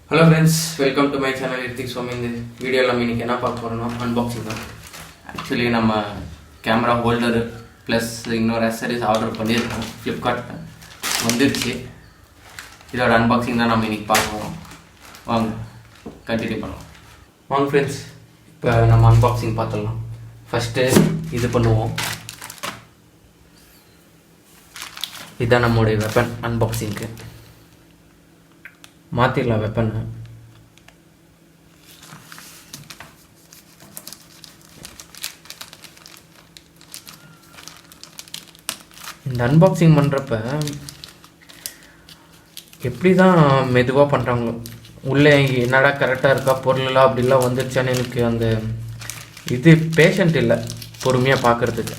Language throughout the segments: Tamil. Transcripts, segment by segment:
Hello friends, welcome to my channel HiruthikSwamy. இந்த வீடியோவில் நம்ம இன்றைக்கி என்ன பார்க்க போகிறோம்னா அன்பாக்சிங் தான். ஆக்சுவலி நம்ம கேமரா ஹோல்டரு ப்ளஸ் இன்னொரு அக்சசரிஸ் ஆர்டர் பண்ணியிருக்கோம் ஃப்ளிப்கார்ட்டில் வந்துடுச்சு. இதோட அன்பாக்சிங் தான் நம்ம இன்றைக்கி பார்க்க போகிறோம். வாங்க கண்டினியூ பண்ணலாம். வாங்க ஃப்ரெண்ட்ஸ், இப்போ நம்ம அன்பாக்சிங் பார்த்துடலாம். ஃபஸ்ட்டு இது பண்ணுவோம். இதுதான் நம்மளுடைய வெப்பன். அன்பாக்சிங்க்கு மாற்றிடலாம் வெப்பனை. இந்த அன்பாக்சிங் பண்ணுறப்ப எப்படி தான் மெதுவாக பண்ணுறாங்களோ, உள்ளே என்னடா கரெக்டாக இருக்கா பொருளெல்லாம் அப்படிலாம் வந்துருச்சான்னு எனக்கு அந்த இது பேஷண்ட் இல்லை பொறுமையாக பார்க்குறதுக்கு.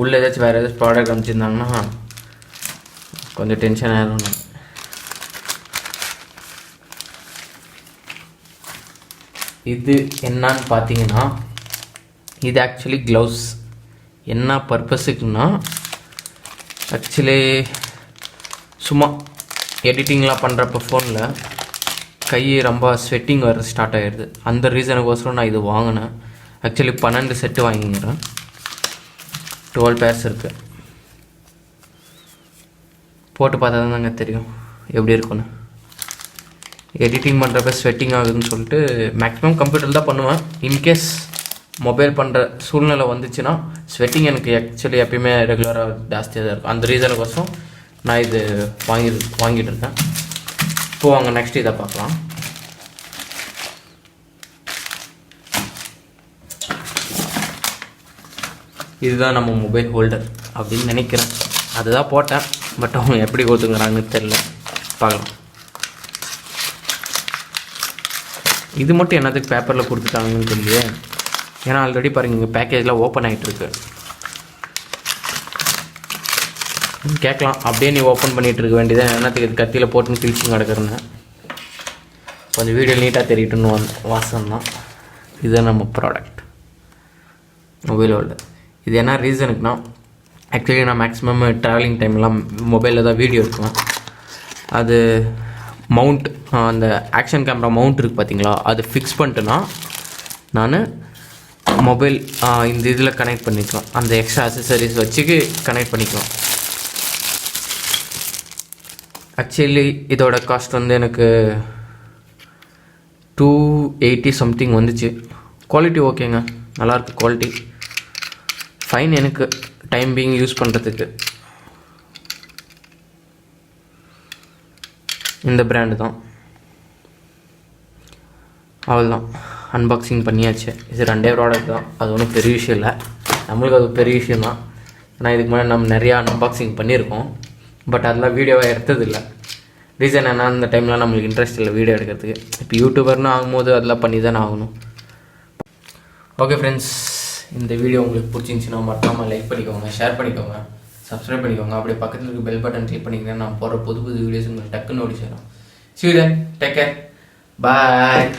உள்ளே ஏதாச்சும் வேறு ஏதாச்சும் ப்ராடக்ட் அனுப்பிச்சிருந்தாங்கன்னா கொஞ்சம் டென்ஷன் ஆகிடும். இது என்னன்னு பார்த்தீங்கன்னா, இது ஆக்சுவலி க்ளவுஸ். என்ன பர்பஸுக்குன்னா, ஆக்சுவலி சும்மா எடிட்டிங்லாம் பண்ணுறப்ப ஃபோனில் கை ரொம்ப ஸ்வெட்டிங் வர ஸ்டார்ட் ஆகிடுது. அந்த ரீசனுக்கோசரம் நான் இது வாங்கினேன். ஆக்சுவலி 12 செட்டு வாங்கிக்கிறேன். 12 பேர்ஸ் இருக்குது. போட்டு பார்த்தா தாங்க தெரியும் எப்படி இருக்குன்னு. எடிட்டிங் பண்ணுறப்ப ஸ்வெட்டிங் ஆகுதுன்னு சொல்லிட்டு மேக்ஸிமம் கம்ப்யூட்டரில் தான் பண்ணுவேன். இன்கேஸ் மொபைல் பண்ணுற சூழ்நிலை வந்துச்சுன்னா ஸ்வெட்டிங் எனக்கு ஆக்சுவலி எப்பயுமே ரெகுலராக ஜாஸ்தியாக தான் இருக்கும். அந்த ரீசனுக்கோசம் நான் இது வாங்கிட்டு இருக்கேன். இப்போது வாங்க நெக்ஸ்ட் இதை பார்க்கலாம். இதுதான் நம்ம மொபைல் ஹோல்டர் அப்படின்னு நினைக்கிறேன். அதுதான் போட்டேன், பட் அவங்க எப்படி கொடுத்துக்கிறாங்கன்னு தெரில. பார்க்கலாம். இது மட்டும் என்னதுக்கு பேப்பரில் கொடுத்துட்டாங்கன்னு தெரியல. ஏன்னா ஆல்ரெடி பாருங்கள் இங்கே பேக்கேஜில் ஓப்பன் ஆகிட்டுருக்கு. கேட்கலாம், அப்படியே நீ ஓப்பன் பண்ணிகிட்டு இருக்க வேண்டியதான், என்னத்துக்கு இது கத்தியில் போட்டுன்னு கிழிச்சு கிடக்குறேன்னு. கொஞ்சம் வீடியோ நீட்டாக தெரியட்டுன்னு வாசம் தான். இதுதான் நம்ம ப்ராடக்ட் மொபைல் ஹோல்டர். இது என்ன ரீசனுக்குன்னா, ஆக்சுவலி நான் மேக்ஸிமம் ட்ராவலிங் டைம்லாம் மொபைலில் தான் வீடியோ எடுக்குவேன். அது மவுண்ட், அந்த ஆக்ஷன் கேமரா மவுண்ட் இருக்குது பார்த்தீங்களா, அது ஃபிக்ஸ் பண்ணிட்டுனா நான் மொபைல் இந்த இதில் கனெக்ட் பண்ணிக்கலாம். அந்த எக்ஸ்ட்ரா அக்சசரிஸ் வச்சுக்கு கனெக்ட் பண்ணிக்கலாம். ஆக்சுவலி இதோட காஸ்ட் வந்து எனக்கு 280 சம்திங் வந்துச்சு. குவாலிட்டி ஓகேங்க, நல்லாயிருக்கு குவாலிட்டி. ஃபைன் எனக்கு டைம் பீயிங் யூஸ் பண்ணுறதுக்கு. இந்த பிராண்டு தான். அவ்வளோதான், அன்பாக்சிங் பண்ணியாச்சு. இது 2 ப்ராடக்ட் தான், அது ஒன்றும் பெரிய விஷயம் இல்லை. நம்மளுக்கு அது பெரிய விஷயம் தான். ஏன்னா இதுக்கு முன்னாடி நம்ம நிறையா அன்பாக்சிங் பண்ணியிருக்கோம், பட் அதெல்லாம் வீடியோவாக எடுத்ததில்லை. ரீசன் என்ன, அந்த டைம்லாம் நம்மளுக்கு இன்ட்ரெஸ்ட் இல்லை வீடியோ எடுக்கிறதுக்கு. இப்போ யூடியூபர்னு ஆகும்போது அதெல்லாம் பண்ணி தானே ஆகணும். ஓகே ஃப்ரெண்ட்ஸ், இந்த வீடியோ உங்களுக்கு பிடிச்சிருந்துச்சின்னா மறக்காமல் லைக் பண்ணிக்கோங்க, ஷேர் பண்ணிக்கோங்க, சப்ஸ்கிரைப் பண்ணிக்கோங்க. அப்படியே பக்கத்தில் இருக்க பெல் பட்டன் கிளிக் பண்ணிங்கன்னா நான் போகிற புது வீடியோஸ் உங்களுக்கு டக்குன்னு ஓடி சேரும். See you then. Take care. Bye.